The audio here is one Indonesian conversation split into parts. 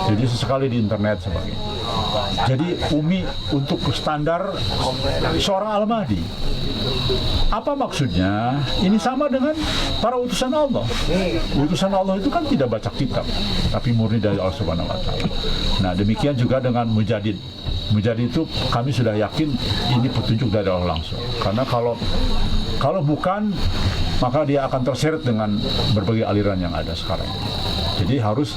Jadi sesekali di internet sebagainya. Jadi Umi untuk standar seorang Al-Mahdi. Apa maksudnya? Ini sama dengan para utusan Allah. Utusan Allah itu kan tidak baca kitab, tapi murni dari Allah Subhanahu wa taala. Nah, demikian juga dengan Mujadid. Mujadid itu kami sudah yakin ini petunjuk dari Allah langsung. Karena kalau bukan, maka dia akan terseret dengan berbagai aliran yang ada sekarang. Jadi harus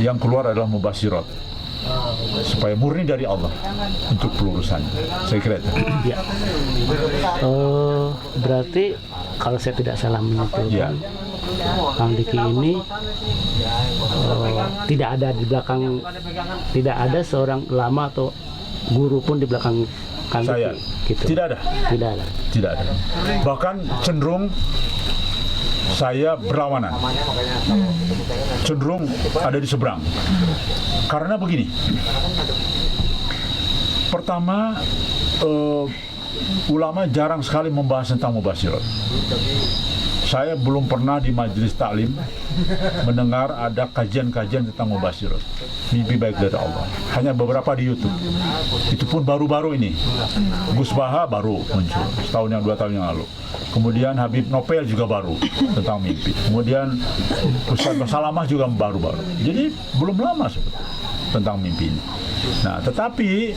yang keluar adalah mubasyirat, supaya murni dari Allah untuk pelurusannya. Saya kira itu. Ya. Berarti kalau saya tidak salah menyimpulkan, Kang Diki ini tidak ada di belakang, tidak ada seorang ulama atau guru pun di belakang Kang Saya Diki, gitu. tidak ada. Tidak ada. Bahkan cenderung saya berlawanan, cenderung ada di seberang. Karena begini, pertama, ulama jarang sekali membahas tentang mubasyirat. Saya belum pernah di majelis taklim mendengar ada kajian-kajian tentang mubasyirat, mimpi baik dari Allah. Hanya beberapa di YouTube. Itu pun baru-baru ini. Gus Baha baru muncul, setahun yang 2 tahun yang lalu. Kemudian Habib Nopel juga baru tentang mimpi. Kemudian Ustaz Basalamah juga baru-baru. Jadi belum lama sebetulnya tentang mimpi ini. Nah, tetapi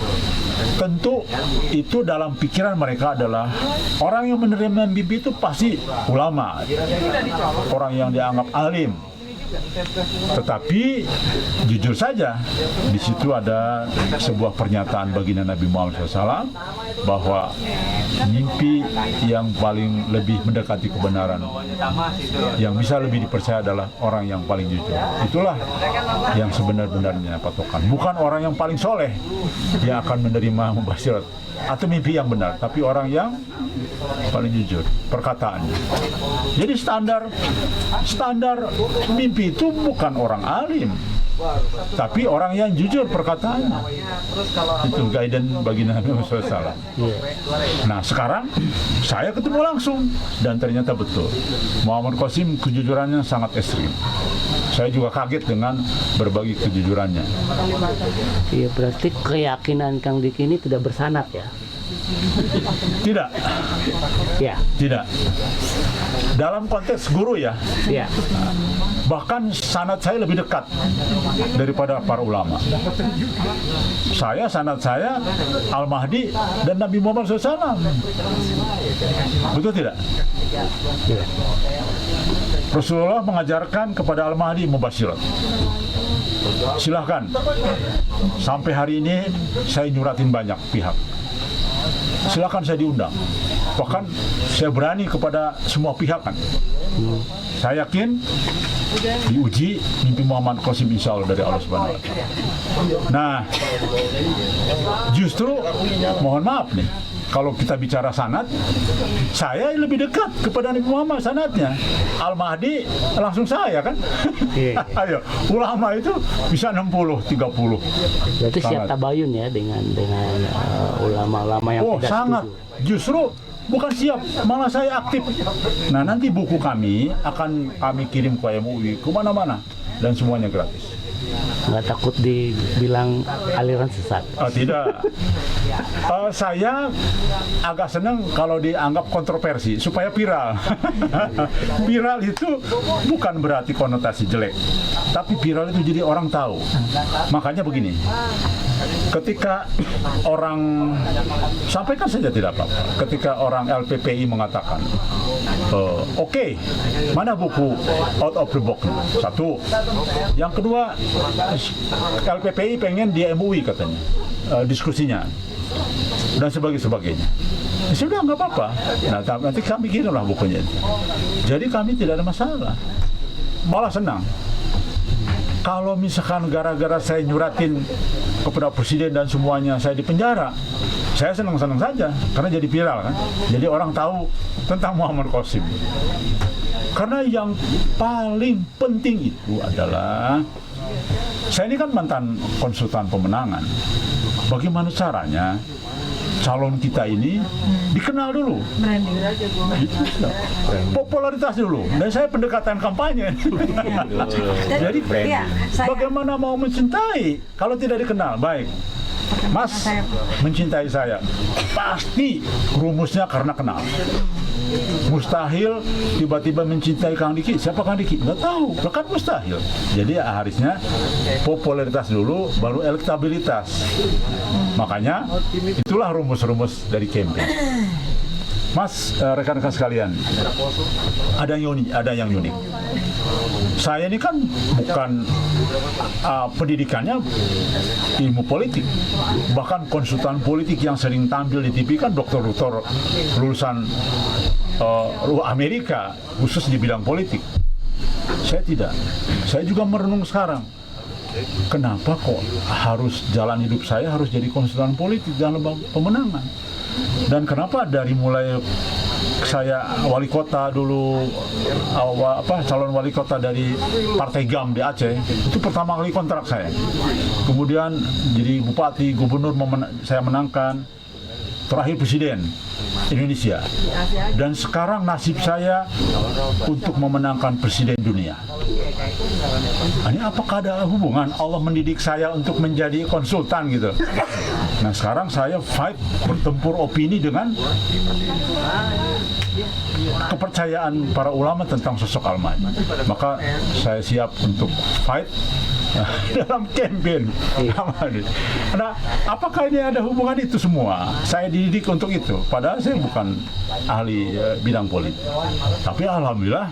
tentu itu dalam pikiran mereka adalah orang yang menerima mimpi itu pasti ulama, orang yang dianggap alim. Tetapi jujur saja, di situ ada sebuah pernyataan baginda Nabi Muhammad SAW bahwa mimpi yang paling lebih mendekati kebenaran, yang bisa lebih dipercaya adalah orang yang paling jujur. Itulah yang sebenar-benarnya patokan. Bukan orang yang paling soleh yang akan menerima mubasyirat atau mimpi yang benar, tapi orang yang paling jujur perkataannya. Jadi standar mimpi itu bukan orang alim, tapi orang yang jujur perkataannya. Itu guidance bagi Nabi Muhammad SAW. Nah, sekarang saya ketemu langsung dan ternyata betul Muhammad Qasim kejujurannya sangat ekstrim. Saya juga kaget dengan berbagi kejujurannya. Iya, berarti keyakinan Kang Diki ini tidak bersanad ya? Tidak. Ya. Tidak. Dalam konteks guru ya. Ya. Bahkan sanad saya lebih dekat daripada para ulama. Sanad saya Al-Mahdi dan Nabi Muhammad SAW. Betul tidak? Ya. Rasulullah mengajarkan kepada Al-Mahdi mubasyirat. Silahkan. Sampai hari ini saya nyuratin banyak pihak. Silakan saya diundang. Bahkan saya berani kepada semua pihak kan. Saya yakin diuji mimpi Muhammad Qasim insya Allah dari Allah Subhanahu wa taala. Nah, justru mohon maaf nih, kalau kita bicara sanad, saya lebih dekat kepada Nabi Muhammad sanadnya. Al-Mahdi langsung saya kan. Ayo, ulama itu bisa 60-30. Berarti siap tabayun ya dengan ulama-ulama yang tidak sangat. setuju. Justru bukan siap, malah saya aktif. Nah, nanti buku kami akan kami kirim ke MUI, kemana-mana, dan semuanya gratis. Nggak takut dibilang aliran sesat? Tidak. Saya agak senang kalau dianggap kontroversi supaya viral. Viral itu bukan berarti konotasi jelek, tapi viral itu jadi orang tahu. Makanya begini, ketika orang sampaikan saja tidak apa-apa. Ketika orang LPPI mengatakan, oke, mana buku out of the box? Satu. Yang kedua, LPPI pengen di MUI katanya, diskusinya dan sebagainya. Sudah nggak apa-apa. Nah, nanti kami kirimlah bukunya. Jadi kami tidak ada masalah, malah senang. Kalau misalkan gara-gara saya nyuratin kepada presiden dan semuanya saya dipenjara, saya senang-senang saja karena jadi viral kan. Jadi orang tahu tentang Muhammad Qasim. Karena yang paling penting itu adalah, saya ini kan mantan konsultan pemenangan. Bagaimana caranya calon kita ini dikenal dulu, popularitas dulu. Dan saya pendekatan kampanye. Jadi bagaimana mau mencintai kalau tidak dikenal? Baik, Mas mencintai saya, pasti rumusnya karena kenal. Mustahil tiba-tiba mencintai Kang Diki. Siapa Kang Diki? Nggak tahu. Kan mustahil. Jadi harusnya popularitas dulu, baru elektabilitas. Makanya itulah rumus-rumus dari campaign. Mas, rekan-rekan sekalian, ada yang unik. Saya ini kan bukan pendidikannya ilmu politik, bahkan konsultan politik yang sering tampil di TV kan dokter-dokter lulusan Amerika, khusus di bidang politik. Saya tidak. Saya juga merenung sekarang. Kenapa kok harus jalan hidup saya harus jadi konsultan politik dalam pemenangan? Dan kenapa dari mulai saya wali kota dulu, calon wali kota dari Partai GAM di Aceh, itu pertama kali kontrak saya. Kemudian jadi bupati, gubernur saya menangkan, terakhir presiden Indonesia. Dan sekarang nasib saya untuk memenangkan presiden dunia. Ini apakah ada hubungan Allah mendidik saya untuk menjadi konsultan gitu? Nah sekarang saya fight, bertempur opini dengan kepercayaan para ulama tentang sosok Al-Mahdi. Maka saya siap untuk fight dalam campaign. Nah, apakah ini ada hubungan itu semua? Saya dididik untuk itu, padahal saya bukan ahli bidang politik. Tapi alhamdulillah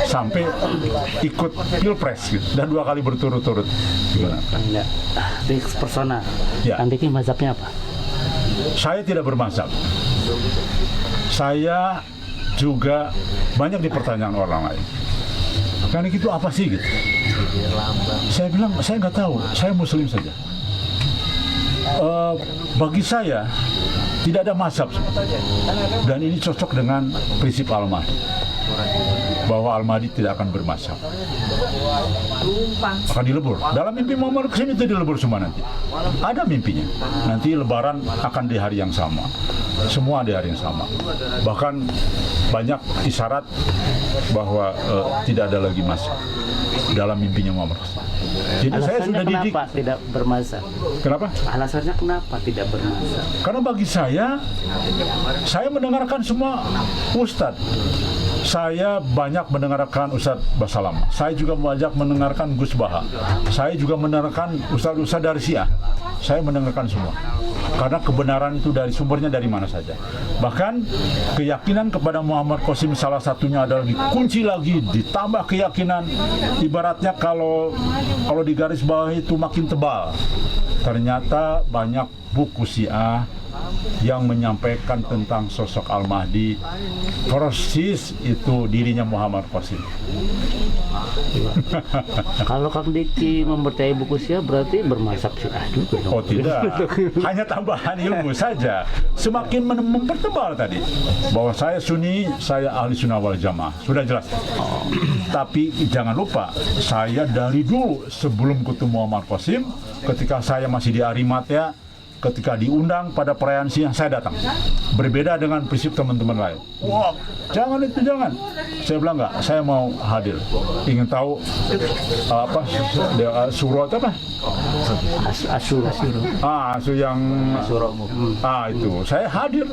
sampai ikut pilpres gitu, dan 2 kali berturut-turut. Di persona, ya. Kang Diki mazhabnya apa? Saya tidak bermazhab. Saya juga banyak dipertanyakan orang lain. Karena itu apa sih gitu? Saya bilang saya nggak tahu. Saya Muslim saja. Bagi saya tidak ada mazhab, dan ini cocok dengan prinsip Al-Mahdi, bahwa Al-Mahdi tidak akan bermazhab, akan dilebur. Dalam mimpi Muhammad Qasim itu dilebur semua nanti. Ada mimpinya. Nanti Lebaran akan di hari yang sama. Semua di hari yang sama. Bahkan banyak isyarat bahwa tidak ada lagi mazhab dalam mimpinya Muhammad Qasim. Jadi alasannya saya sudah didik. Kenapa tidak bermazhab? Kenapa? Alasannya kenapa tidak bermazhab? Karena bagi saya mendengarkan semua ustadz. Saya banyak mendengarkan Ustadz Basalam. Saya juga banyak mendengarkan Gus Baha. Saya juga mendengarkan ustadz-ustadz dari Syiah. Saya mendengarkan semua. Karena kebenaran itu dari sumbernya dari mana saja. Bahkan keyakinan kepada Muhammad Qasim salah satunya adalah dikunci lagi, ditambah keyakinan. Ibaratnya kalau di garis bawah itu makin tebal. Ternyata banyak buku Syiah yang menyampaikan tentang sosok Al-Mahdi, persis itu dirinya Muhammad Qasim. Kalau Kang Diki mempercayai buku Syiah berarti bermazhab Syiah juga dong. Oh tidak, hanya tambahan ilmu saja. Semakin mempertebal tadi bahwa saya Sunni, saya ahli sunnah wal jamaah, sudah jelas. Tapi jangan lupa, saya dari dulu sebelum ketemu Muhammad Qasim, ketika saya masih di Arimatea, ketika diundang pada perayaan Syiah, saya datang. Berbeda dengan prinsip teman-teman lain. Wah, jangan itu, jangan. Saya bilang enggak, saya mau hadir. Ingin tahu surat apa? Asyura. Yang itu. Saya hadir.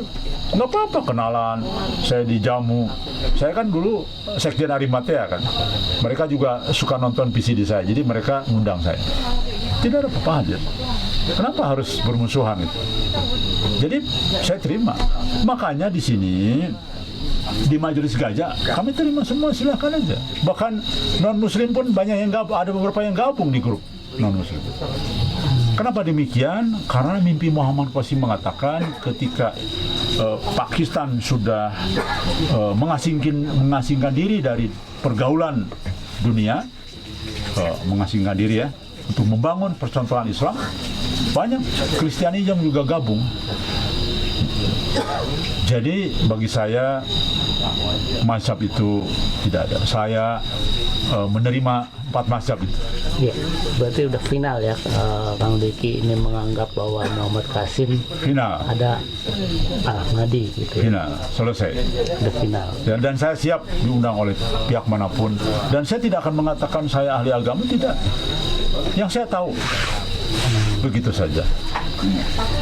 Nggak apa-apa kenalan. Saya dijamu. Saya kan dulu sekjen Arimatea kan. Mereka juga suka nonton VCD saya. Jadi mereka ngundang saya. Tidak ada apa-apa hadir. Kenapa harus bermusuhan itu? Jadi saya terima. Makanya di sini di Majelis Gajah kami terima semua, silakan aja. Bahkan non Muslim pun banyak yang gabung, ada beberapa yang gabung di grup non Muslim. Kenapa demikian? Karena mimpi Muhammad Qasim mengatakan ketika Pakistan sudah mengasingkan diri dari pergaulan dunia, mengasingkan diri ya, untuk membangun percontohan Islam, banyak Kristiani yang juga gabung. Jadi bagi saya mazhab itu tidak ada. Saya menerima 4 mazhab itu. Ya, berarti udah final ya, Kang Diki ini menganggap bahwa Muhammad Qasim Final, ada Ahmadi gitu ya. final, selesai. Udah final. Dan saya siap diundang oleh pihak manapun. Dan saya tidak akan mengatakan saya ahli agama, tidak. Yang saya tahu, begitu saja.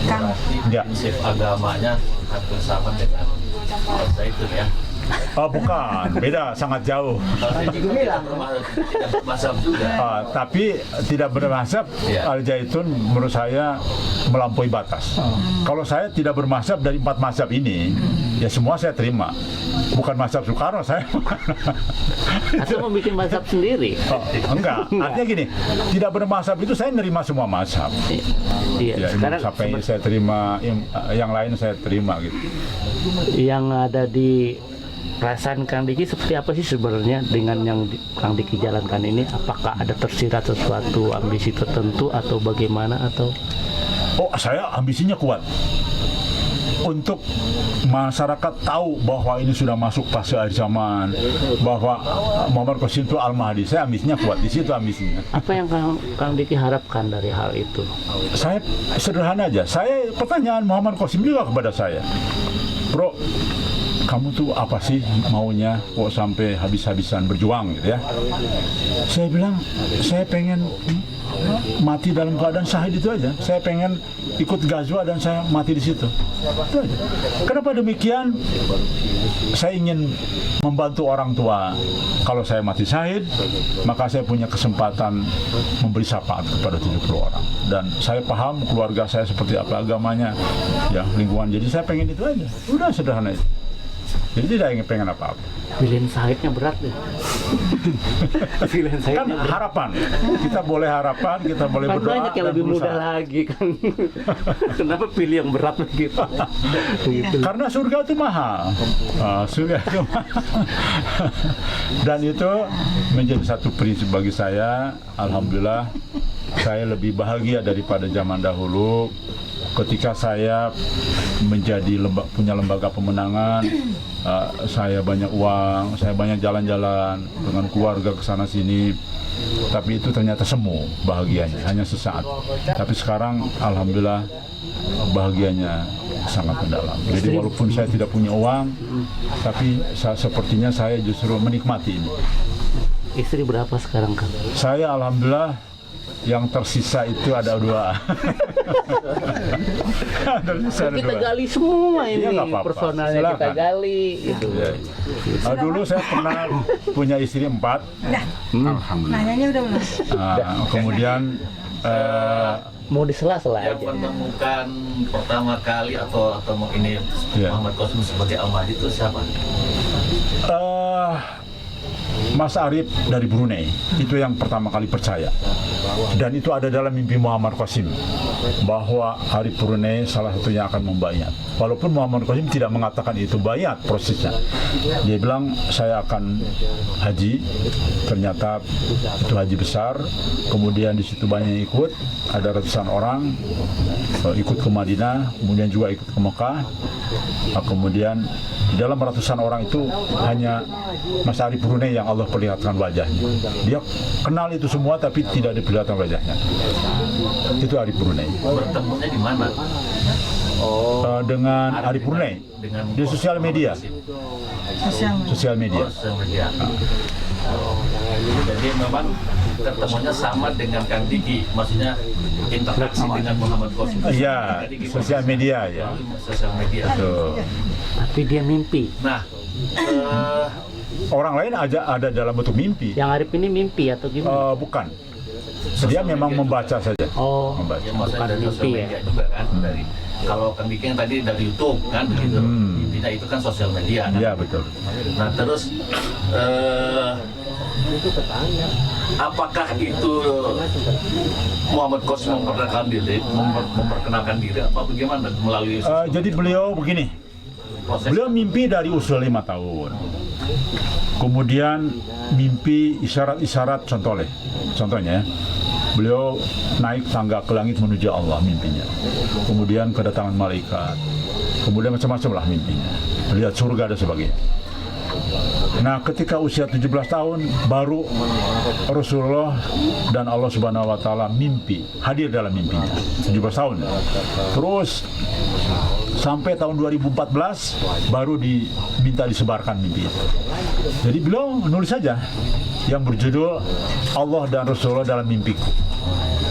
Kang, Ya. Prinsip agamanya hampir sama dengan Al-Zaitun ya. Bukan, beda, sangat jauh. Tidak bermazhab juga. Tapi tidak bermazhab, Ya. Al-Zaitun menurut saya melampaui batas. Kalau saya tidak bermazhab dari 4 mazhab ini, ya semua saya terima. Bukan mazhab Soekarno saya. Atau mau bikin mazhab sendiri? Enggak, artinya gini, tidak bermazhab itu saya nerima semua mazhab. Iya, Ya, sekarang sampai saya terima, yang lain saya terima gitu. yang ada di perasaan Kang Diki seperti apa sih sebenarnya dengan yang Kang Diki jalankan ini? Apakah ada tersirat sesuatu ambisi tertentu atau bagaimana atau? Saya ambisinya kuat untuk masyarakat tahu bahwa ini sudah masuk fase akhir zaman, bahwa Muhammad Qasim itu Al-Mahdi. Saya ambisinya kuat, di situ ambisinya. Apa yang Kang Diki harapkan dari hal itu? Saya sederhana aja. Pertanyaan Muhammad Qasim juga kepada saya, bro, kamu tuh apa sih maunya kok sampai habis-habisan berjuang gitu ya? Saya bilang, saya pengen mati dalam keadaan syahid, itu aja. Saya pengen ikut Ghazwa dan saya mati di situ. Itu aja. Kenapa demikian? Saya ingin membantu orang tua. Kalau saya mati syahid, maka saya punya kesempatan memberi syafaat kepada 70 orang. Dan saya paham keluarga saya seperti apa agamanya, ya lingkungan. Jadi saya pengen itu aja. Udah sederhana itu. Jadi tidak ingin pengen apa-apa. Pilihan syahidnya berat deh. Pilihan Kan syahidnya berat. harapan. Kita boleh harapan, kita boleh Kan berdoa banyak yang dan lebih mudah berusaha. lagi kan. Kenapa pilih yang berat begitu? Begitu. Karena surga itu mahal. Surga itu mahal. Dan itu menjadi satu prinsip bagi saya. Alhamdulillah, saya lebih bahagia daripada zaman dahulu. Ketika saya punya lembaga pemenangan, saya banyak uang, saya banyak jalan-jalan dengan keluarga ke sana sini. Tapi itu ternyata semu bahagianya, hanya sesaat. Tapi sekarang alhamdulillah bahagianya sangat mendalam. Jadi walaupun saya tidak punya uang, tapi sepertinya saya justru menikmati ini. Istri berapa sekarang Kang? Saya alhamdulillah yang tersisa itu ada 2. Tersisa ada Kita 2. gali semua ini, Iya, nggak apa-apa. personalnya kita Silakan. gali gitu. Dulu saya pernah punya istri 4. nanyanya udah belum? Kemudian Mau disela-sela Yang aja. menemukan pertama kali atau ini Ya. Muhammad Qasim sebagai Al-Mahdi itu siapa? Mas Arif dari Brunei itu yang pertama kali percaya, dan itu ada dalam mimpi Muhammad Qasim bahwa Arif Brunei salah satunya akan membayat. Walaupun Muhammad Qasim tidak mengatakan itu bayat prosesnya, dia bilang saya akan haji. Ternyata itu haji besar, kemudian di situ banyak yang ikut, ada ratusan orang ikut ke Madinah, kemudian juga ikut ke Mekah. Kemudian di dalam ratusan orang itu hanya Mas Arif Brunei yang Allah perlihatkan wajahnya. Dia kenal itu semua tapi tidak diperlihatkan wajahnya. Itu Arif Brunei. Bertemunya di mana? Dengan Arif Brunei di sosial media. Sosial media. Sosial media. Jadi memang ketemunya sama dengan Kang Diki, maksudnya interaksi dengan Muhammad Qasim. Iya, sosial media ya. Sosial media. Tuh. Tapi dia mimpi. Nah, Orang lain ada dalam bentuk mimpi. Yang Arif ini mimpi atau gimana? Bukan. Dia memang membaca saja. Oh, Membaca. ya maksudnya bukan dari sosial mimpi ya. media juga kan, dari kalau Kang Diki yang tadi dari YouTube kan begitu. Intinya itu kan sosial media kan. Iya betul. Nah terus apakah itu Muhammad Qasim memperkenalkan diri apa bagaimana melalui Jadi beliau begini. proses? Beliau mimpi dari usia 5 tahun. Kemudian mimpi isyarat-isyarat contohnya ya. Beliau naik tangga ke langit menuju Allah mimpinya. Kemudian kedatangan malaikat. Kemudian macam-macam lah mimpinya. Melihat surga dan sebagainya. Nah, ketika usia 17 tahun baru Rasulullah dan Allah Subhanahu wa taala mimpi, hadir dalam mimpinya. 17 tahun. Terus sampai tahun 2014 baru diminta disebarkan mimpi itu. Jadi beliau nulis saja yang berjudul Allah dan Rasulullah dalam mimpiku.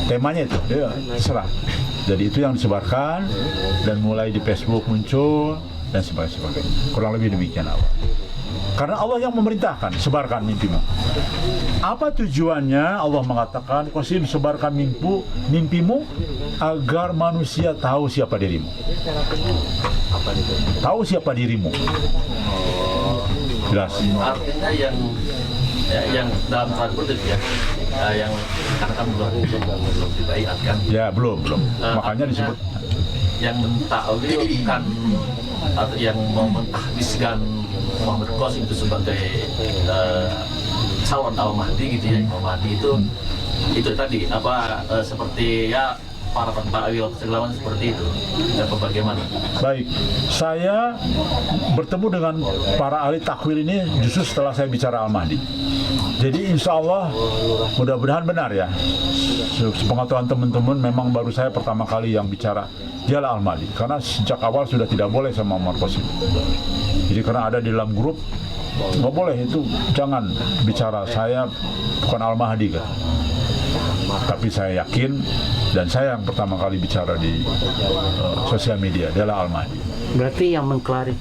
Temanya itu, ya, terserah. Jadi itu yang disebarkan dan mulai di Facebook muncul dan sebagainya. Kurang lebih demikian awal. Karena Allah yang memerintahkan, sebarkan mimpimu. Apa tujuannya? Allah mengatakan, Qasim, sebarkan mimpimu agar manusia tahu siapa dirimu. Tahu siapa dirimu. Jelas. Artinya yang dalam tanda kutip ya, yang karena kan belum dibaiatkan. Ya, belum. Makanya disebut yang mentakwilkan atau yang mentahbiskan Muhammad Qasim itu sebagai calon Al-Mahdi gitu ya. Al-Mahdi itu tadi seperti ya para pentakwil segala seperti itu. Dan bagaimana? baik. Saya bertemu dengan para ahli takwil ini justru setelah saya bicara Al-Mahdi. Jadi insya Allah mudah-mudahan benar ya. Sepengetahuan teman-teman memang baru saya pertama kali yang bicara dialah Al-Mahdi. Karena sejak awal sudah tidak boleh sama Muhammad Qasim. Jadi karena ada di dalam grup, nggak boleh itu, jangan bicara saya bukan Al-Mahdi kan. Tapi saya yakin dan saya yang pertama kali bicara di sosial media adalah Al-Mahdi. Berarti yang mengklaim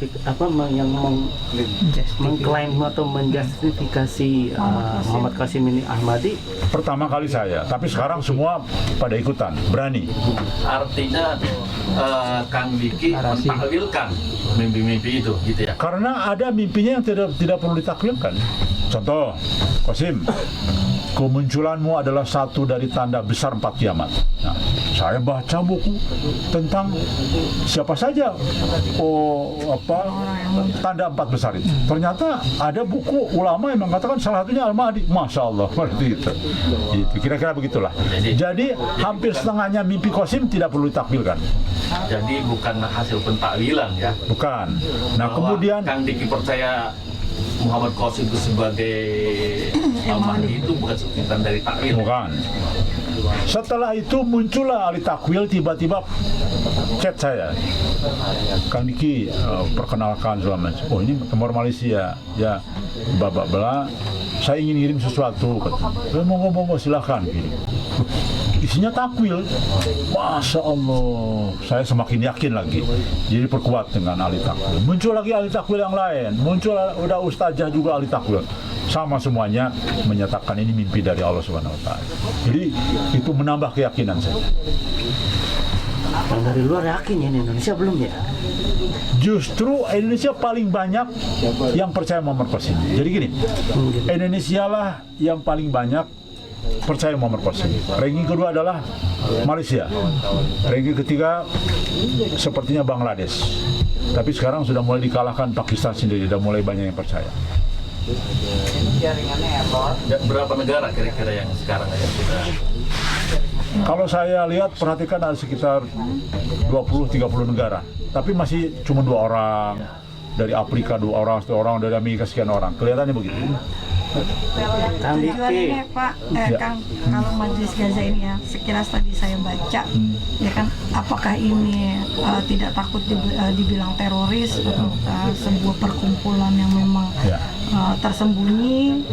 atau menjustifikasi Muhammad Qasim ini Ahmadi Pertama kali saya, tapi sekarang semua pada ikutan, berani. Artinya Kang Diki mentakwilkan mimpi-mimpi itu gitu ya. Karena ada mimpinya yang tidak perlu ditakwilkan. Contoh, Qasim, kemunculanmu adalah satu dari tanda besar 4 kiamat. Nah, saya baca buku tentang siapa saja tanda 4 besar itu. Ternyata ada buku ulama yang mengatakan salah satunya Al-Mahdi. Masya Allah, berarti itu. Kira-kira begitulah. Jadi hampir setengahnya mimpi Qasim tidak perlu ditakwilkan. Jadi bukan hasil pentakwilan ya. Bukan. Nah, Bahwa kemudian Kang Diki percaya Muhammad Qasim itu sebagai Al-Mahdi itu bukan sebutan dari takwil. bukan. Setelah itu muncullah ahli takwil, tiba-tiba chat saya, Kang Diki, perkenalkan selama. Oh, ini temor Malaysia ya, babak bela. Saya ingin ngirim sesuatu. Monggo silakan kirim. Isinya takwil. Masya Allah, saya semakin yakin lagi. Jadi perkuat dengan ahli takwil. Muncul lagi ahli takwil yang lain. Muncul udah ustazah juga ahli takwil. Sama semuanya menyatakan ini mimpi dari Allah Subhanahu wa taala. Jadi itu menambah keyakinan saya. yang dari luar yakin ya, Indonesia belum ya? Justru Indonesia paling banyak yang percaya Muhammad Qasim. Jadi gini, Indonesia lah yang paling banyak percaya Muhammad Qasim. Ranking kedua adalah Malaysia. Ranking ketiga sepertinya Bangladesh. Tapi sekarang sudah mulai dikalahkan Pakistan sendiri, sudah mulai banyak yang percaya. Berapa negara kira-kira yang sekarang yang sudah? Kalau saya lihat, perhatikan ada sekitar 20-30 negara. Tapi masih cuma 2 orang. Dari Afrika 2 orang, 1 orang, dari Amerika sekian orang. Kelihatannya begitu. Kang Tujuannya Diki, Pak, Kang, kalau Majelis Gaza ini ya, sekilas tadi saya baca, ya kan, apakah ini tidak takut dibilang teroris atau sebuah perkumpulan yang memang tersembunyi,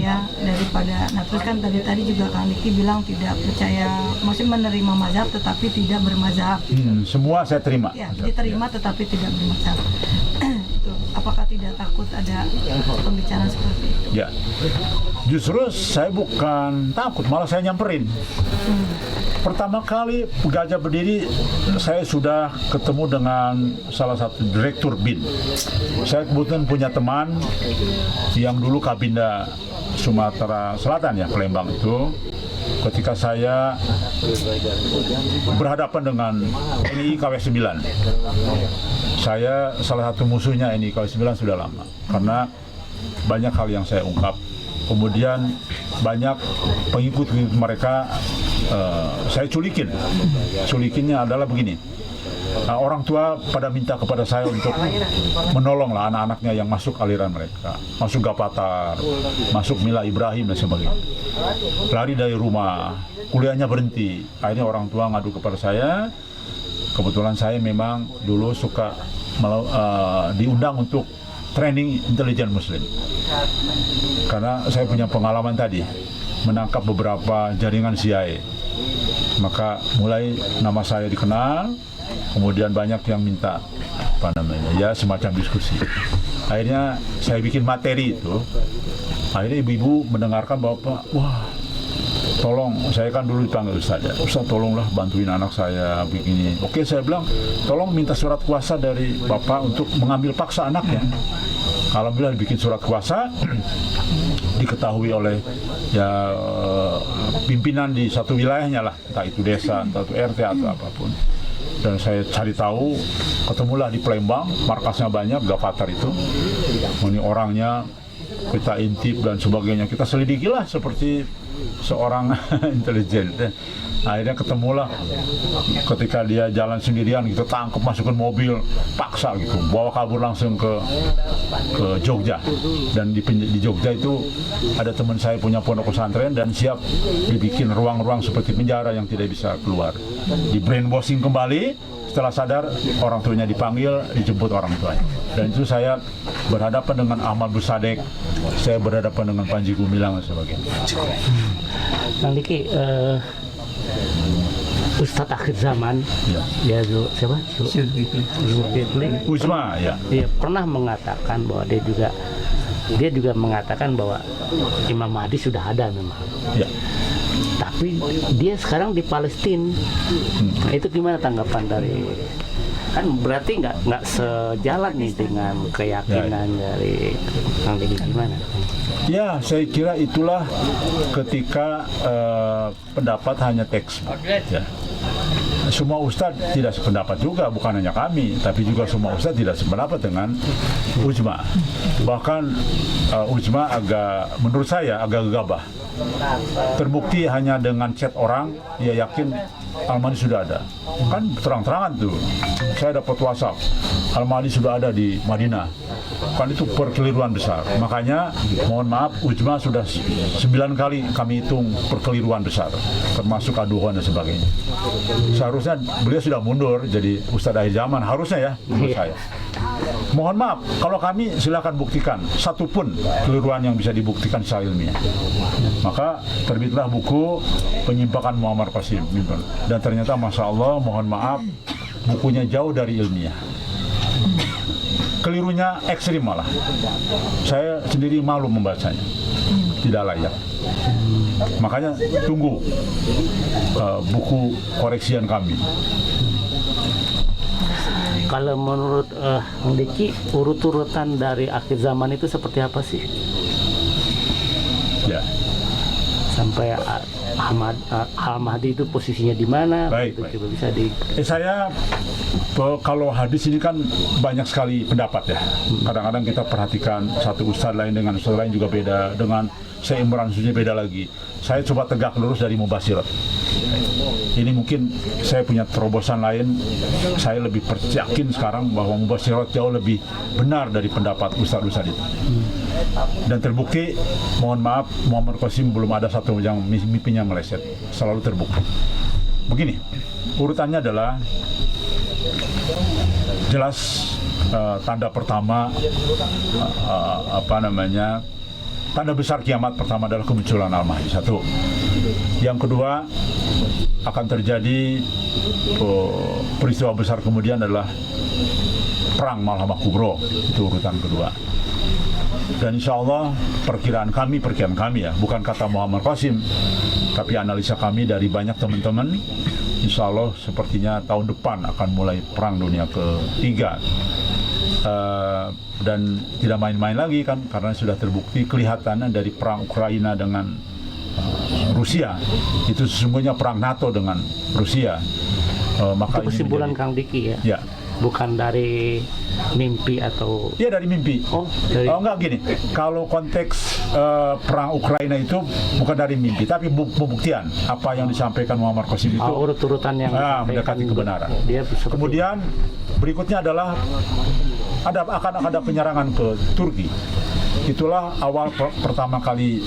ya, daripada, nah terus kan tadi juga Kang Diki bilang tidak percaya, maksudnya menerima mazhab tetapi tidak bermazhab. Semua saya terima. Ya, diterima tetapi tidak bermazhab. Apakah tidak takut ada pembicaraan seperti itu? Ya, justru saya bukan takut, malah saya nyamperin. Pertama kali Gajah berdiri, saya sudah ketemu dengan salah satu direktur BIN. Saya kebetulan punya teman yang dulu Kabinda Sumatera Selatan ya, Palembang itu. Ketika saya berhadapan dengan NII KW 9, saya salah satu musuhnya NII KW 9 sudah lama, karena banyak hal yang saya ungkap. Kemudian banyak pengikut mereka saya culikin. Culikinnya adalah begini, orang tua pada minta kepada saya untuk menolonglah anak-anaknya yang masuk aliran mereka, masuk Gapatar, masuk Mila Ibrahim dan sebagainya. Lari dari rumah, kuliahnya berhenti. Akhirnya orang tua ngadu kepada saya. Kebetulan saya memang dulu suka diundang untuk training intelijen Muslim. Karena saya punya pengalaman tadi menangkap beberapa jaringan CIA. Maka mulai nama saya dikenal, kemudian banyak yang minta semacam diskusi. Akhirnya saya bikin materi itu. Akhirnya ibu-ibu mendengarkan bahwa wah, tolong, saya kan dulu dipanggil Ustaz ya, Ustaz tolonglah bantuin anak saya begini. Oke, saya bilang tolong minta surat kuasa dari Bapak untuk mengambil paksa anaknya. Alhamdulillah dibikin surat kuasa, diketahui oleh pimpinan di satu wilayahnya lah, entah itu desa, entah itu RT atau apapun. Dan saya cari tahu, ketemulah di Palembang, markasnya banyak, Gapatar itu. Ini orangnya kita intip dan sebagainya, kita selidikilah seperti seorang intelijen. Akhirnya ketemulah, ketika dia jalan sendirian kita tangkap, masukin mobil, paksa gitu, bawa kabur langsung ke Jogja. Dan di Jogja itu ada teman saya punya pondok pesantren dan siap dibikin ruang-ruang seperti penjara yang tidak bisa keluar. Di brainwashing kembali, setelah sadar orang tuanya dipanggil, dijemput orang tuanya. Dan itu saya berhadapan dengan Ahmad Busadek, saya berhadapan dengan Panji Gumilang dan sebagainya. Kang Diki, Ustadz akhir zaman, siapa? Zulkifli Uzma, ya. Dia pernah mengatakan bahwa dia juga mengatakan bahwa Imam Mahdi sudah ada memang. Ya. Tapi dia sekarang di Palestina. Nah, itu gimana tanggapan dari, kan berarti nggak sejalan nih dengan keyakinan dari Kang Diki, gimana? Ya, saya kira itulah ketika pendapat hanya teks. Ya. Semua ustadz tidak sependapat juga, bukan hanya kami, tapi juga semua ustadz tidak sependapat dengan Uzma. Bahkan Uzma menurut saya agak gegabah. Terbukti hanya dengan chat orang, dia yakin Al-Mahdi sudah ada. Kan terang-terangan tuh, saya dapat WhatsApp, Al-Mahdi sudah ada di Madinah. Kan itu perkeliruan besar. Makanya mohon maaf, Uzma sudah 9 kali kami hitung perkeliruan besar, termasuk aduan dan sebagainya. Seharusnya beliau sudah mundur jadi Ustadz akhir zaman, harusnya ya menurut saya. Mohon maaf, kalau kami silakan buktikan satupun keliruan yang bisa dibuktikan secara ilmiah. Maka terbitlah buku Penyimpangan Muammar Qasim. Dan ternyata Masya Allah, mohon maaf, bukunya jauh dari ilmiah. Kelirunya ekstrim malah. Saya sendiri malu membacanya. Tidak layak. Makanya tunggu buku koreksian kami. Kalau menurut Kang Diki, urut-urutan dari akhir zaman itu seperti apa sih? Ya. Sampai Al-Mahdi itu posisinya di mana? Baik, itu baik. coba bisa di. Saya kalau hadis ini kan banyak sekali pendapat ya. Kadang-kadang kita perhatikan satu ustadz lain dengan ustadz lain juga beda, dengan Syekh Imran Sunya beda lagi. Saya coba tegak lurus dari Mubasyirat. Ini mungkin saya punya terobosan lain. Saya lebih yakin sekarang bahwa Mubasyirat jauh lebih benar dari pendapat ustadz-ustadz itu. Dan terbukti, mohon maaf, Muammar Qasim belum ada satu yang mimpinya meleset. Selalu terbukti. Begini, urutannya adalah jelas tanda pertama tanda besar kiamat pertama adalah kemunculan Al-Mahdi, satu. Yang kedua, akan terjadi peristiwa besar kemudian adalah perang Malhamah Kubro, itu urutan kedua. Dan insya Allah perkiraan kami ya, bukan kata Muammar Qasim, tapi analisa kami dari banyak teman-teman, insya Allah sepertinya tahun depan akan mulai perang dunia ketiga. Dan tidak main-main lagi kan, karena sudah terbukti kelihatannya dari perang Ukraina dengan Rusia itu sesungguhnya perang NATO dengan Rusia. Maka itu kesimpulan Kang Diki ya? Ya. Bukan dari mimpi atau? Ya dari mimpi. Oh, enggak gini. Kalau konteks perang Ukraina itu bukan dari mimpi, tapi pembuktian apa yang disampaikan Muammar Qasim itu urut-urutan yang mendekati kebenaran. Dia Kemudian berikutnya adalah akan ada penyerangan ke Turki. Itulah awal pertama kali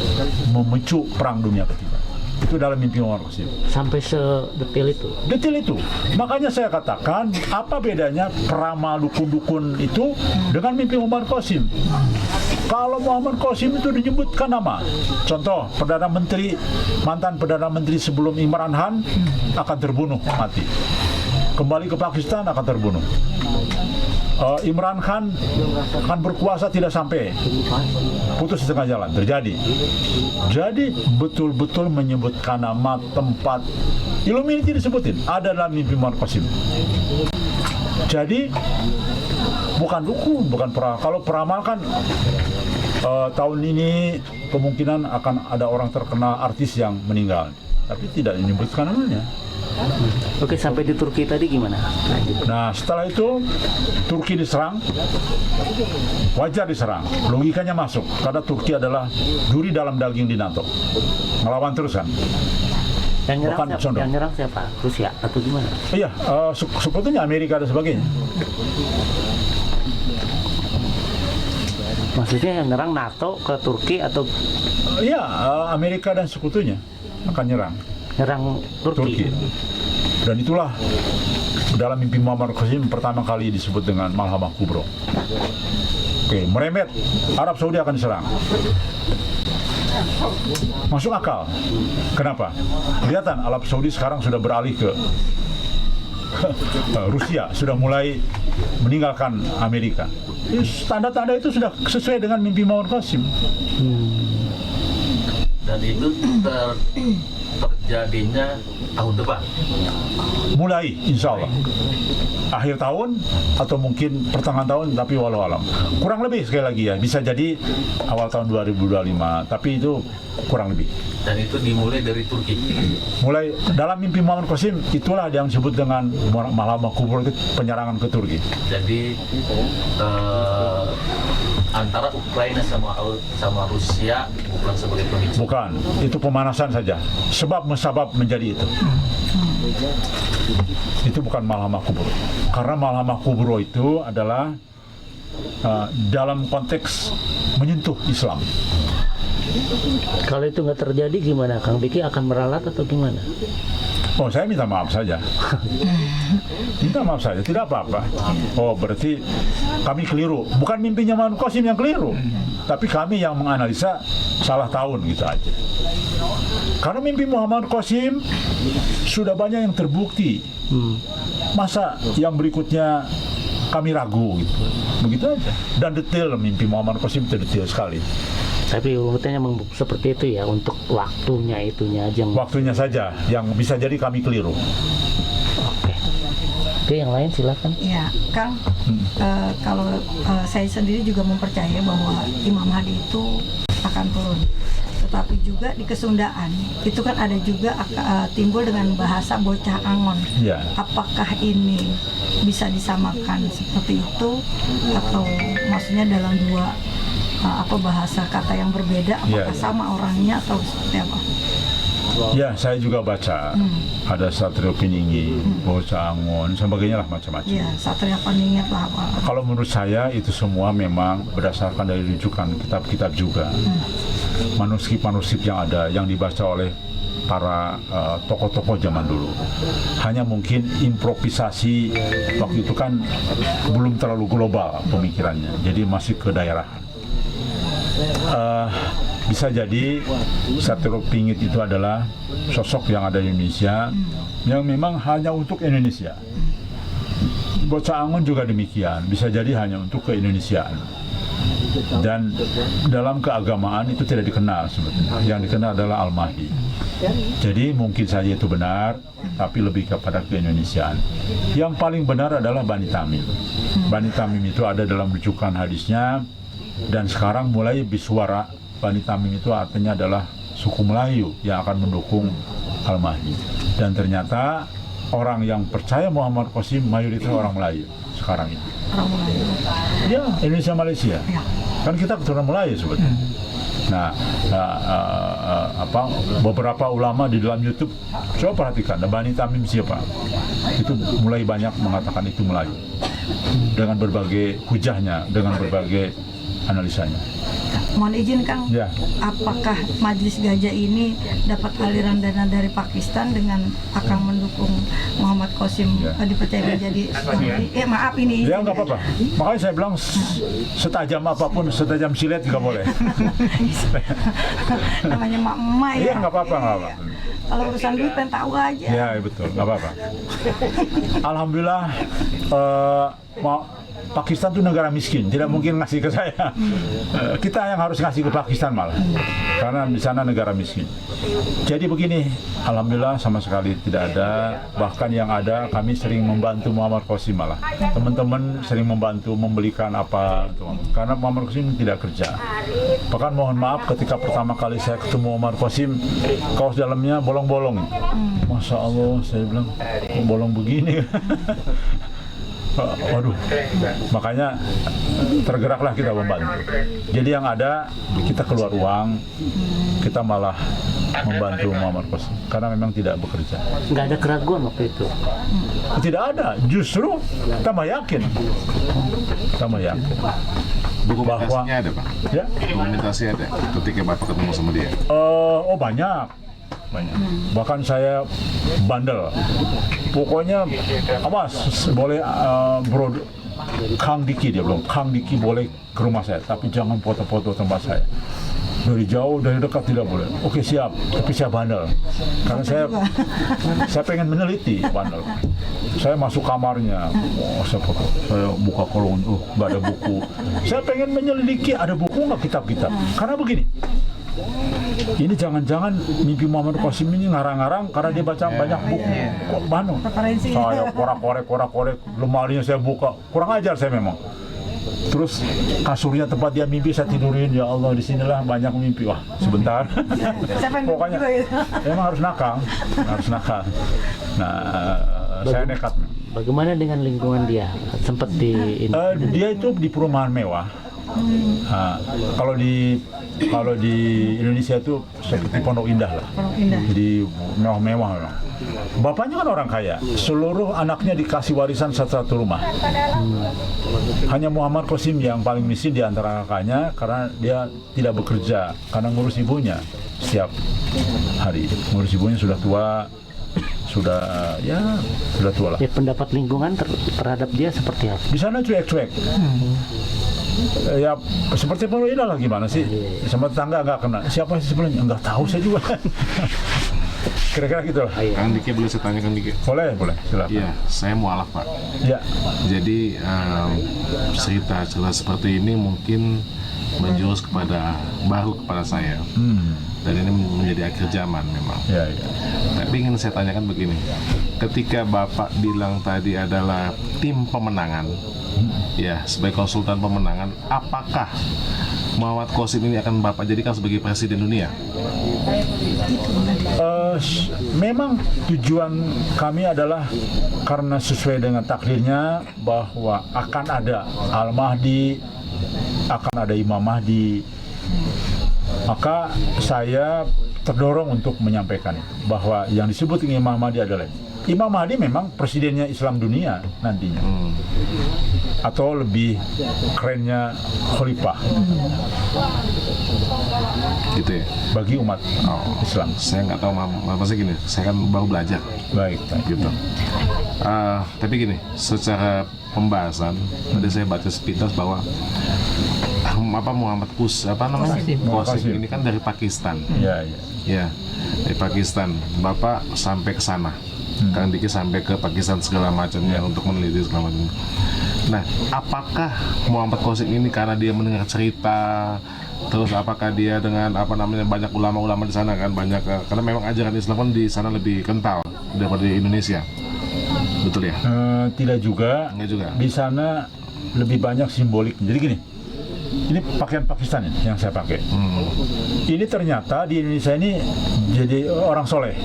memicu perang dunia ketiga. Itu dalam mimpi Muammar Qasim. Sampai sedetail itu. Detail itu. Makanya saya katakan, apa bedanya peramal dukun-dukun itu dengan mimpi Muammar Qasim? Kalau Muammar Qasim itu menyebutkan nama, contoh mantan Perdana Menteri sebelum Imran Khan akan terbunuh mati. Kembali ke Pakistan akan terbunuh. Imran Khan akan berkuasa tidak sampai, putus di tengah jalan, terjadi. Jadi betul-betul menyebutkan nama, tempat. Illuminati disebutin, ada dalam mimpi Muammar Qasim. Jadi bukan dukun, bukan peramal. Kalau peramal kan tahun ini kemungkinan akan ada orang terkenal, artis yang meninggal, tapi tidak menyebutkan namanya. Oke, sampai di Turki tadi gimana? Nah, setelah itu Turki diserang, wajar diserang, logikanya masuk, karena Turki adalah duri dalam daging di NATO, ngelawan terus kan. Yang nyerang siapa? Rusia atau gimana? Iya, sekutunya Amerika dan sebagainya. Maksudnya yang nyerang NATO ke Turki atau? Iya, Amerika dan sekutunya akan nyerang Turki. Dan itulah dalam mimpi Muammar Qasim pertama kali disebut dengan Malhamah Kubro. Oke, merembet, Arab Saudi akan diserang. Masuk akal. Kenapa? Kelihatan Arab Saudi sekarang sudah beralih ke Rusia, sudah mulai meninggalkan Amerika. Tanda-tanda itu sudah sesuai dengan mimpi Muammar Qasim. Dan itu terjadinya tahun depan. Mulai, insya Allah akhir tahun atau mungkin pertengahan tahun, tapi walau alam. Kurang lebih sekali lagi ya, bisa jadi awal tahun 2025, tapi itu kurang lebih. Dan itu dimulai dari Turki. Mulai dalam mimpi Muammar Qasim, itulah yang disebut dengan Malhamah Kubro, itu penyerangan ke Turki. Jadi antara Ukraina sama Rusia bukan sebagai pemicu. Bukan, itu pemanasan saja. Sebab musabab menjadi itu. Itu bukan Malhamah Kubro. Karena Malhamah Kubro itu adalah dalam konteks menyentuh Islam. Kalau itu nggak terjadi gimana? Kang Biki akan meralat atau gimana? Oh, saya minta maaf saja. Minta maaf saja, tidak apa-apa. Oh, berarti kami keliru. Bukan mimpinya Muammar Qasim yang keliru, tapi kami yang menganalisa salah tahun gitu aja. Karena mimpi Muammar Qasim sudah banyak yang terbukti. Masa yang berikutnya kami ragu gitu. Begitu aja. Dan detail mimpi Muammar Qasim itu detail sekali. Tapi urutannya seperti itu ya, untuk waktunya itunya aja. Waktunya saja yang bisa jadi kami keliru. Oke, yang lain silakan. Ya, Kang, kalau saya sendiri juga mempercayai bahwa Imam Mahdi itu akan turun. Tetapi juga di Kesundaan itu kan ada juga timbul dengan bahasa bocah angon. Ya. Apakah ini bisa disamakan seperti itu, atau maksudnya dalam dua bahasa kata yang berbeda, apakah sama orangnya atau seperti apa? Ya, saya juga baca ada Satrio Pininggi, Bocah Angon, sebagainya lah, macam-macam. Ya, Satria Peningit lah apa. Kalau menurut saya itu semua memang berdasarkan dari rujukan kitab-kitab juga. Manuskrip-manuskrip yang ada, yang dibaca oleh para tokoh-tokoh zaman dulu. Hanya mungkin improvisasi waktu itu kan belum terlalu global pemikirannya, jadi masih ke daerah. Bisa jadi Satrio Piningit itu adalah sosok yang ada di Indonesia yang memang hanya untuk Indonesia. Bocah Angon juga demikian, bisa jadi hanya untuk keindonesiaan. Dan dalam keagamaan itu tidak dikenal sebetulnya. Yang dikenal adalah Al-Mahdi. Jadi mungkin saja itu benar, tapi lebih kepada keindonesiaan. Yang paling benar adalah Bani Tamim. Bani Tamim itu ada dalam rujukan hadisnya. Dan sekarang mulai bisuara Bani Tamim itu artinya adalah suku Melayu yang akan mendukung Al-Mahdi. Dan ternyata orang yang percaya Muammar Qasim mayoritas orang Melayu sekarang itu. Orang Melayu. Ya, Indonesia Malaysia. Ya. Kan kita keturunan Melayu sebetulnya. Nah, beberapa ulama di dalam YouTube, coba perhatikan, Bani Tamim siapa? Itu mulai banyak mengatakan itu Melayu dengan berbagai hujahnya, dengan berbagai analisanya. Mohon izin Kang, Ya. apakah Majelis Gajah ini dapat aliran dana dari Pakistan dengan akan mendukung Muhammad Qasim Ya. dipercaya menjadi maaf ini. Ya nggak apa-apa. Makanya saya bilang setajam apapun, setajam silet nggak boleh. Namanya emak-emak ya. Iya nggak apa-apa, nggak apa. Kalau urusan duit pengen tahu aja. Ya betul, nggak apa-apa. Alhamdulillah, Pakistan itu negara miskin, tidak mungkin ngasih ke saya. Kita yang harus ngasih ke Pakistan malah, karena di sana negara miskin. Jadi begini, alhamdulillah sama sekali tidak ada. Bahkan yang ada, kami sering membantu Muhammad Qasim malah. Teman-teman sering membantu membelikan apa, karena Muhammad Qasim tidak kerja. Bahkan mohon maaf, ketika pertama kali saya ketemu Muhammad Qasim, kaos dalamnya bolong-bolong. Masya Allah, saya bilang, kok bolong begini? Waduh, makanya tergeraklah kita membantu. Jadi yang ada, kita keluar uang, kita malah membantu Muhammad Qasim karena memang tidak bekerja. Nggak ada keraguan waktu itu. Tidak ada, justru tambah yakin. Tambah yakin. Dokumentasinya ada Pak? Ya, Dokumentasi ada ketika Bapak ketemu sama dia? oh banyak. Bahkan saya bandel. Pokoknya awas boleh bro Kang Diki, dia bilang Kang Diki boleh ke rumah saya, tapi jangan foto-foto tempat saya. Dari jauh, dari dekat tidak boleh. Oke siap, tapi saya bandel. Karena saya pengen meneliti bandel. Saya masuk kamarnya, saya foto, saya buka kolong, nggak ada buku. Saya pengen menyelidiki ada buku nggak kitab-kitab. Karena begini. Ini jangan-jangan mimpi Muhammad Qasim ini ngarang-ngarang karena dia baca banyak buku. Kok Bano? Saya korak-korek, lemarinya saya buka. Kurang ajar saya memang. Terus kasurnya tempat dia mimpi saya tidurin, ya Allah disinilah banyak mimpi. Wah sebentar. Pokoknya emang harus nakal. Nah, saya nekat. Bagaimana dengan lingkungan dia? Sempat Dia itu di perumahan mewah. Kalau di Indonesia itu seperti Pondok Indah lah. Jadi mewah-mewah memang. Bapaknya kan orang kaya. Seluruh anaknya dikasih warisan satu rumah. Hanya Muhammad Qasim yang paling miskin di antara kakaknya karena dia tidak bekerja karena ngurus ibunya setiap hari. Ngurus ibunya sudah tua. Sudah tua lah. Ya, pendapat lingkungan terhadap dia seperti apa? Di sana cuek-cuek. Ya seperti Pondok Indah lah, gimana sih? Sama tetangga nggak kena. Siapa sih sebenarnya? Nggak tahu saya juga. Kira-kira gitu lah. Kang Diki, boleh saya tanya Kang Diki? Boleh, silakan. Iya, saya mualaf Pak. Ya. Jadi cerita seperti ini mungkin menjurus baru kepada saya. Dan ini menjadi akhir zaman memang. Ya. Tapi ingin saya tanyakan begini, ketika Bapak bilang tadi adalah tim pemenangan, ya sebagai konsultan pemenangan, apakah Muhammad Qasim ini akan Bapak jadikan sebagai presiden dunia? Memang tujuan kami adalah karena sesuai dengan takdirnya bahwa akan ada Al-Mahdi, akan ada Imam Mahdi. Maka saya terdorong untuk menyampaikan bahwa yang disebut Imam Mahdi adalah Imam Mahdi memang presidennya Islam dunia nantinya. Atau lebih kerennya Khalifah. Gitu ya? Bagi umat Islam. Saya nggak tahu, maksudnya gini, saya kan baru belajar. Baik. Gitu. Tapi gini, secara pembahasan, tadi saya baca sepintas bahwa Muhammad Qasim ini kan dari Pakistan. Ya, dari Pakistan. Bapak sampai ke sana. Kang Diki sampai ke Pakistan segala macamnya untuk meneliti segala macam. Nah, apakah Muhammad Qasim ini karena dia mendengar cerita, terus apakah dia dengan banyak ulama-ulama di sana kan banyak, karena memang ajaran Islam kan di sana lebih kental daripada di Indonesia, betul ya? Tidak juga. Enggak juga. Di sana lebih banyak simbolik. Jadi gini, ini pakaian Pakistan yang saya pakai. Ini ternyata di Indonesia ini jadi orang soleh.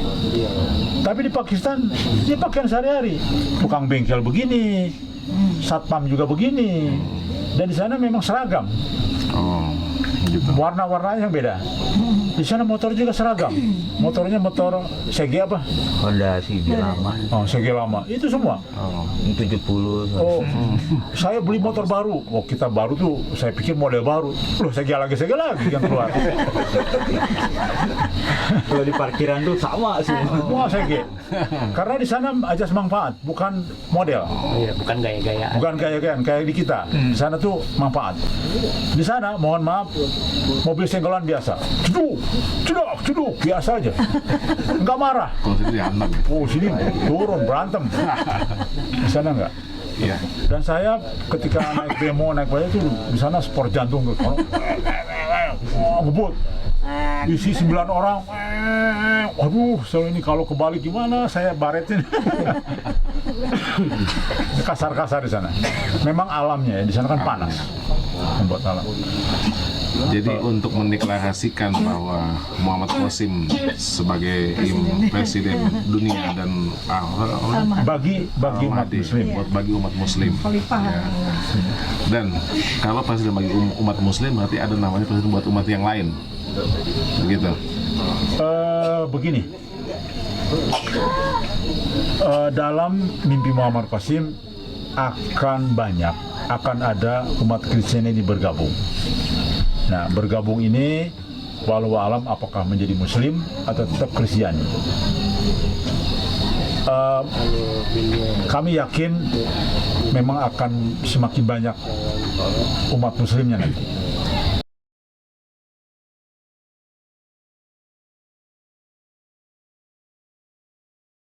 Tapi di Pakistan ini pakaian sehari-hari. Tukang bengkel begini, satpam juga begini. Dan di sana memang seragam. Gitu. Warna-warnanya yang beda. Di sana motor juga seragam. Motornya motor CG apa? Honda CB lama. Oh, CG lama. Itu semua. Oh. 70. Oh, saya beli motor baru. Oh, kita baru tuh, saya pikir model baru. Loh, CG lagi yang keluar. Kalau di parkiran tuh sama sih. Wah, CG. Karena di sana ajas manfaat, bukan model. Iya, bukan gaya-gayaan. Bukan gaya-gayaan kayak di kita. Di sana tuh manfaat. Di sana, mohon maaf, mobil senggolan biasa. Ceduk, biasa aja. Enggak marah. Kalau sini dihantam. Oh, sini turun, berantem. Di sana enggak. Iya. Dan saya ketika naik demo, naik banyak tuh di sana sport jantung tuh. Ngebut. Isi 9 orang. Waduh, soal ini kalau kebalik gimana? Saya baretin. Kasar-kasar di sana. Memang alamnya ya, di sana kan panas. Membuat alam. Jadi untuk mendeklarasikan bahwa Muhammad Qasim sebagai presiden dunia dan bagi umat muslim, bagi umat muslim. Khalifah. Ya. Dan kalau presiden bagi umat muslim berarti ada namanya presiden buat umat yang lain. Begitu. Begini. Dalam mimpi Muhammad Qasim akan ada umat Kristen ini bergabung. Nah, bergabung ini walau alam apakah menjadi Muslim atau tetap Kristiani. Kami yakin memang akan semakin banyak umat Muslimnya nanti.